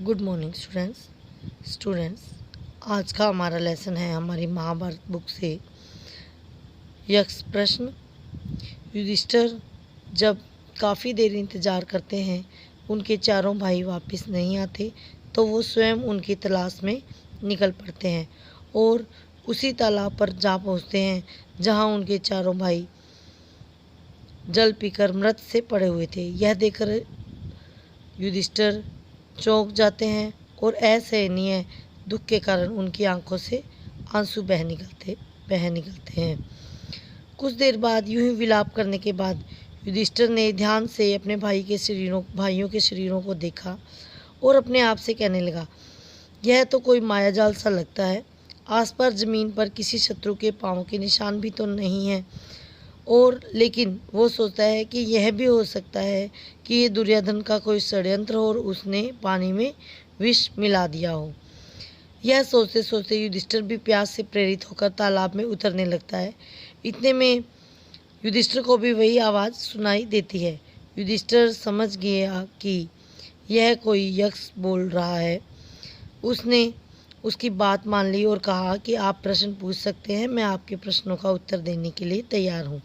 Good morning students. आज का हमारा लेसन है हमारी महाभारत बुक से यक्ष प्रश्न। युधिष्ठिर जब काफ़ी देर इंतज़ार करते हैं, उनके चारों भाई वापस नहीं आते, तो वो स्वयं उनकी तलाश में निकल पड़ते हैं और उसी तालाब पर जा पहुंचते हैं जहां उनके चारों भाई जल पीकर मृत से पड़े हुए थे। यह देखकर युधिष्ठिर चौंक जाते हैं और असहनीय दुख के कारण उनकी आंखों से आंसू बह निकलते हैं। कुछ देर बाद यूं ही विलाप करने के बाद युधिष्ठिर ने ध्यान से अपने भाइयों के शरीरों को देखा और अपने आप से कहने लगा, यह तो कोई मायाजाल सा लगता है। आसपास जमीन पर किसी शत्रु के पांव के निशान भी तो नहीं है, और लेकिन वो सोचता है कि यह भी हो सकता है कि ये दुर्योधन का कोई षड्यंत्र हो और उसने पानी में विष मिला दिया हो। यह सोचते सोचते युधिष्ठिर भी प्यास से प्रेरित होकर तालाब में उतरने लगता है। इतने में युधिष्ठिर को भी वही आवाज़ सुनाई देती है। युधिष्ठिर समझ गया कि यह कोई यक्ष बोल रहा है। उसने उसकी बात मान ली और कहा कि आप प्रश्न पूछ सकते हैं, मैं आपके प्रश्नों का उत्तर देने के लिए तैयार हूँ।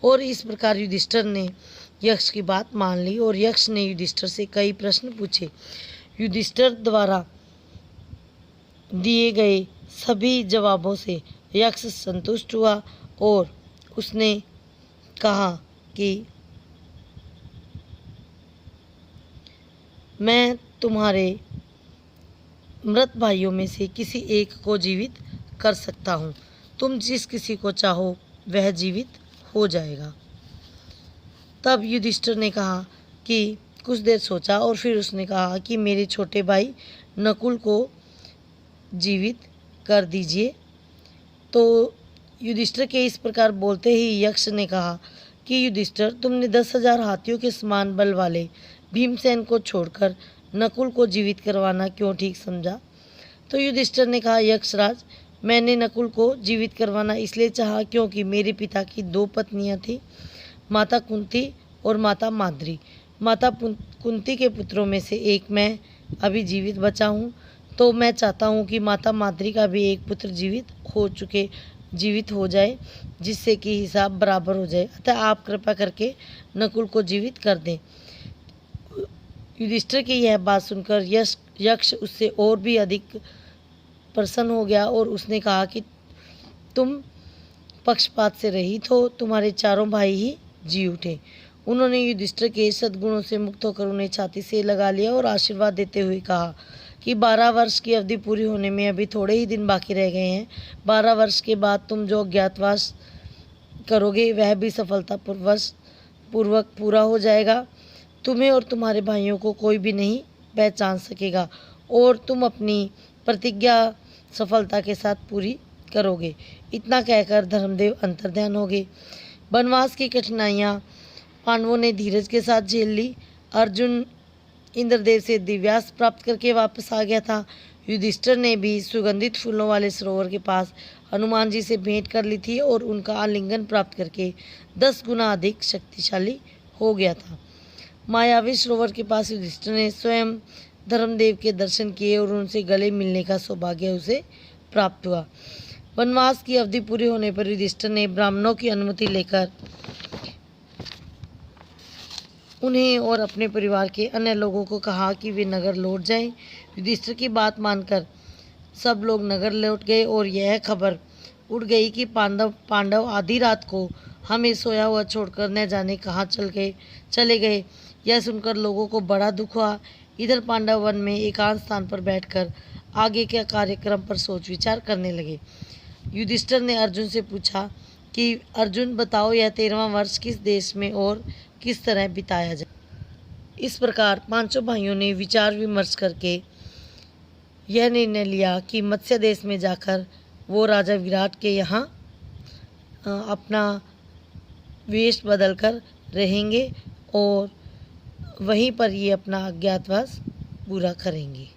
और इस प्रकार युधिष्ठिर ने यक्ष की बात मान ली और यक्ष ने युधिष्ठिर से कई प्रश्न पूछे। युधिष्ठिर द्वारा दिए गए सभी जवाबों से यक्ष संतुष्ट हुआ और उसने कहा कि मैं तुम्हारे मृत भाइयों में से किसी एक को जीवित कर सकता हूँ। तुम जिस किसी को चाहो वह जीवित हो जाएगा। तब युधिष्ठिर ने कहा कि कुछ देर सोचा और फिर उसने कहा कि मेरे छोटे भाई नकुल को जीवित कर दीजिए। तो युधिष्ठिर के इस प्रकार बोलते ही यक्ष ने कहा कि युधिष्ठिर, तुमने 10,000 हाथियों के समान बल वाले भीमसेन को छोड़कर नकुल को जीवित करवाना क्यों ठीक समझा? तो युधिष्ठिर ने कहा, यक्षराज, मैंने नकुल को जीवित करवाना इसलिए चाहा क्योंकि मेरे पिता की 2 पत्नियां थीं, माता कुंती और माता माद्री। माता कुंती के पुत्रों में से एक मैं अभी जीवित बचा हूँ, तो मैं चाहता हूँ कि माता माद्री का भी एक पुत्र जीवित हो जाए, जिससे कि हिसाब बराबर हो जाए। अतः आप कृपा करके नकुल को जीवित कर दें। युधिष्ठिर की यह बात सुनकर यक्ष उससे और भी अधिक प्रसन्न हो गया और उसने कहा कि तुम पक्षपात से रहित हो, तुम्हारे चारों भाई ही जी उठे। उन्होंने युधिष्ठिर के सद्गुणों से मुक्त होकर उन्हें छाती से लगा लिया और आशीर्वाद देते हुए कहा कि 12 वर्ष की अवधि पूरी होने में अभी थोड़े ही दिन बाकी रह गए हैं। 12 वर्ष के बाद तुम जो अज्ञातवास करोगे वह भी सफलतापूर्वक पूरा हो जाएगा। तुम्हें और तुम्हारे भाइयों को कोई भी नहीं पहचान सकेगा और तुम अपनी प्रतिज्ञा सफलता के साथ पूरी करोगे। इतना कहकर धर्मदेव अंतर्ध्यान हो गए। वनवास की कठिनाइयाँ पांडवों ने धीरज के साथ झेल ली। अर्जुन इंद्रदेव से दिव्यास्त्र प्राप्त करके वापस आ गया था। युधिष्ठिर ने भी सुगंधित फूलों वाले सरोवर के पास हनुमान जी से भेंट कर ली थी और उनका आलिंगन प्राप्त करके 10 गुना अधिक शक्तिशाली हो गया था। मायावी सरोवर के पास युधिष्ठिर ने स्वयं धर्मदेव के दर्शन किए और उनसे गले मिलने का सौभाग्य उसे प्राप्त हुआ। वनवास की अवधि पूरी होने पर युधिष्ठिर ने ब्राह्मणों की अनुमति लेकर उन्हें और अपने परिवार के अन्य लोगों को कहा कि वे नगर लौट जाएं। युधिष्ठिर की बात मानकर सब लोग नगर लौट गए और यह खबर उड़ गई कि पांडव आधी रात को हमें सोया हुआ छोड़कर न जाने कहाँ चले गए। यह सुनकर लोगों को बड़ा दुख हुआ। इधर पांडव वन में एकांत स्थान पर बैठकर आगे के कार्यक्रम पर सोच विचार करने लगे। युधिष्ठिर ने अर्जुन से पूछा कि अर्जुन, बताओ, यह 13वां वर्ष किस देश में और किस तरह बिताया जाए? इस प्रकार पांचों भाइयों ने विचार विमर्श करके यह निर्णय लिया कि मत्स्य देश में जाकर वो राजा विराट के यहाँ अपना वेश बदलकर रहेंगे और वहीं पर ये अपना अज्ञातवास पूरा करेंगे।